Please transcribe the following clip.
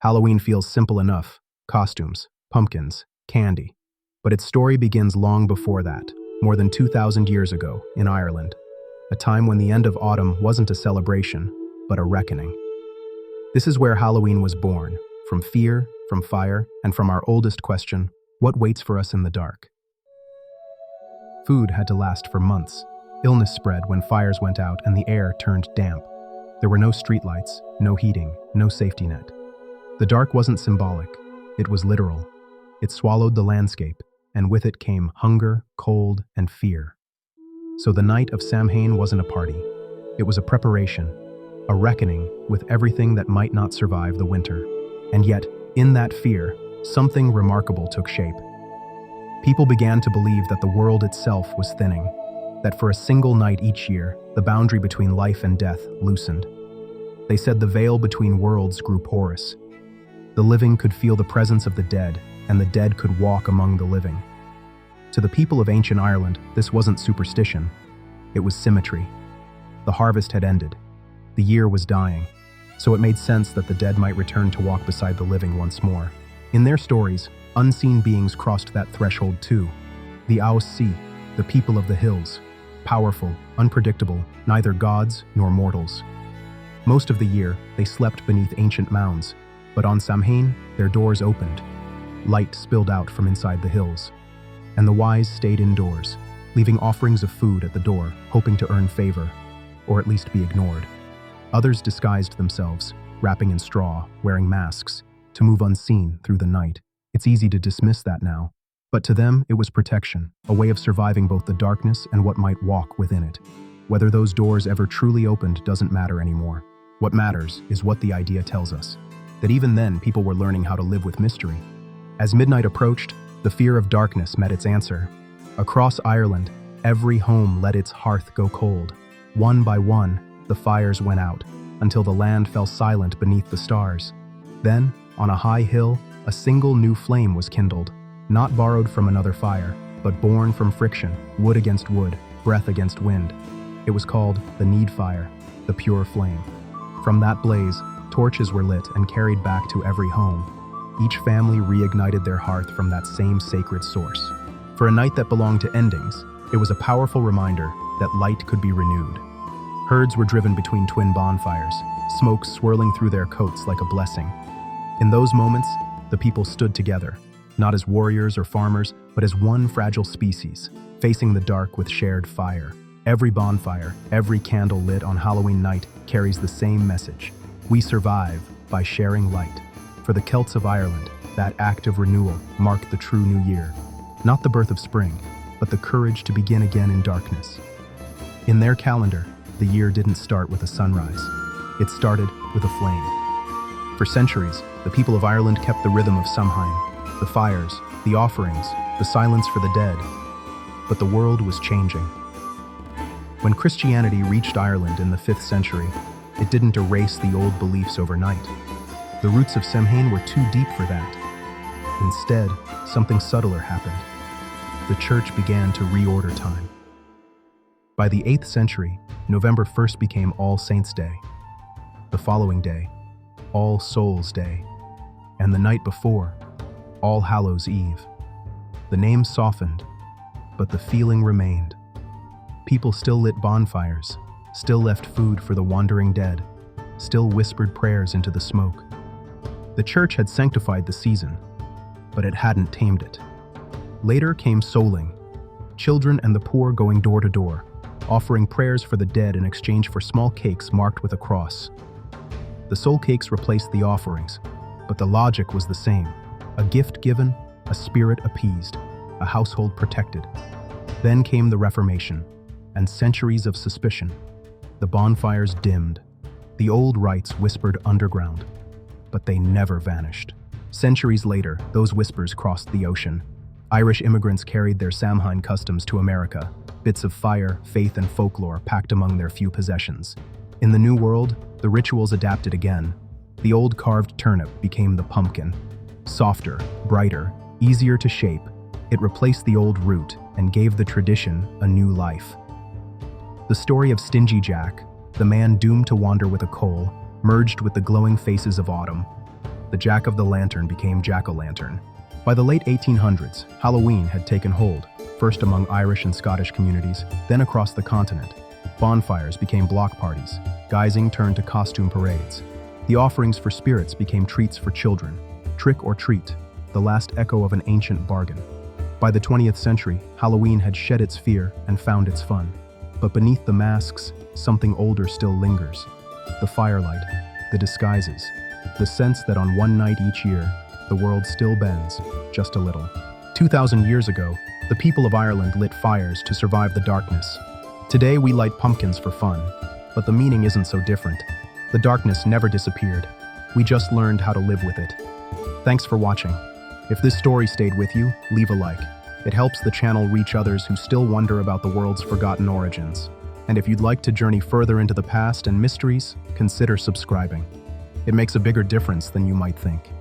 Halloween feels simple enough: costumes, pumpkins, candy. But its story begins long before that, more than 2,000 years ago, in Ireland, a time when the end of autumn wasn't a celebration, but a reckoning. This is where Halloween was born, from fear, from fire, and from our oldest question: what waits for us in the dark? Food had to last for months. Illness spread when fires went out and the air turned damp. There were no streetlights, no heating, no safety net. The dark wasn't symbolic, it was literal. It swallowed the landscape, and with it came hunger, cold, and fear. So the night of Samhain wasn't a party. It was a preparation, a reckoning with everything that might not survive the winter. And yet, in that fear, something remarkable took shape. People began to believe that the world itself was thinning, that for a single night each year, the boundary between life and death loosened. They said the veil between worlds grew porous. The living could feel the presence of the dead, and the dead could walk among the living. To the people of ancient Ireland, this wasn't superstition. It was symmetry. The harvest had ended. The year was dying. So it made sense that the dead might return to walk beside the living once more. In their stories, unseen beings crossed that threshold too. The Aos, the people of the hills. Powerful, unpredictable, neither gods nor mortals. Most of the year, they slept beneath ancient mounds, but on Samhain, their doors opened. Light spilled out from inside the hills, and the wise stayed indoors, leaving offerings of food at the door, hoping to earn favor, or at least be ignored. Others disguised themselves, wrapping in straw, wearing masks, to move unseen through the night. It's easy to dismiss that now, but to them it was protection, a way of surviving both the darkness and what might walk within it. Whether those doors ever truly opened doesn't matter anymore. What matters is what the idea tells us, that even then people were learning how to live with mystery. As midnight approached, the fear of darkness met its answer. Across Ireland, every home let its hearth go cold. One by one, the fires went out, until the land fell silent beneath the stars. Then, on a high hill, a single new flame was kindled, not borrowed from another fire, but born from friction, wood against wood, breath against wind. It was called the need fire, the pure flame. From that blaze, torches were lit and carried back to every home. Each family reignited their hearth from that same sacred source. For a night that belonged to endings, it was a powerful reminder that light could be renewed. Herds were driven between twin bonfires, smoke swirling through their coats like a blessing. In those moments, the people stood together, not as warriors or farmers, but as one fragile species, facing the dark with shared fire. Every bonfire, every candle lit on Halloween night carries the same message. We survive by sharing light. For the Celts of Ireland, that act of renewal marked the true new year. Not the birth of spring, but the courage to begin again in darkness. In their calendar, the year didn't start with a sunrise. It started with a flame. For centuries, the people of Ireland kept the rhythm of Samhain, the fires, the offerings, the silence for the dead. But the world was changing. When Christianity reached Ireland in the 5th century, it didn't erase the old beliefs overnight. The roots of Samhain were too deep for that. Instead, something subtler happened. The church began to reorder time. By the 8th century, November 1st became All Saints' Day. The following day, All Souls' Day. And the night before, All Hallows' Eve. The name softened, but the feeling remained. People still lit bonfires, still left food for the wandering dead, still whispered prayers into the smoke. The church had sanctified the season, but it hadn't tamed it. Later came souling, children and the poor going door to door, offering prayers for the dead in exchange for small cakes marked with a cross. The soul cakes replaced the offerings, but the logic was the same. A gift given, a spirit appeased, a household protected. Then came the Reformation, and centuries of suspicion. The bonfires dimmed. The old rites whispered underground, but they never vanished. Centuries later, those whispers crossed the ocean. Irish immigrants carried their Samhain customs to America, bits of fire, faith, and folklore packed among their few possessions. In the New World, the rituals adapted again. The old carved turnip became the pumpkin. Softer, brighter, easier to shape, it replaced the old root and gave the tradition a new life. The story of Stingy Jack, the man doomed to wander with a coal, merged with the glowing faces of autumn. The jack-of-the-lantern became jack-o'-lantern. By the late 1800s, Halloween had taken hold, first among Irish and Scottish communities, then across the continent. Bonfires became block parties. Guising turned to costume parades. The offerings for spirits became treats for children. Trick or treat, the last echo of an ancient bargain. By the 20th century, Halloween had shed its fear and found its fun. But beneath the masks, something older still lingers. The firelight, the disguises, the sense that on one night each year, the world still bends, just a little. 2,000 years ago, the people of Ireland lit fires to survive the darkness. Today we light pumpkins for fun, but the meaning isn't so different. The darkness never disappeared. We just learned how to live with it. Thanks for watching. If this story stayed with you, leave a like. It helps the channel reach others who still wonder about the world's forgotten origins. And if you'd like to journey further into the past and mysteries, consider subscribing. It makes a bigger difference than you might think.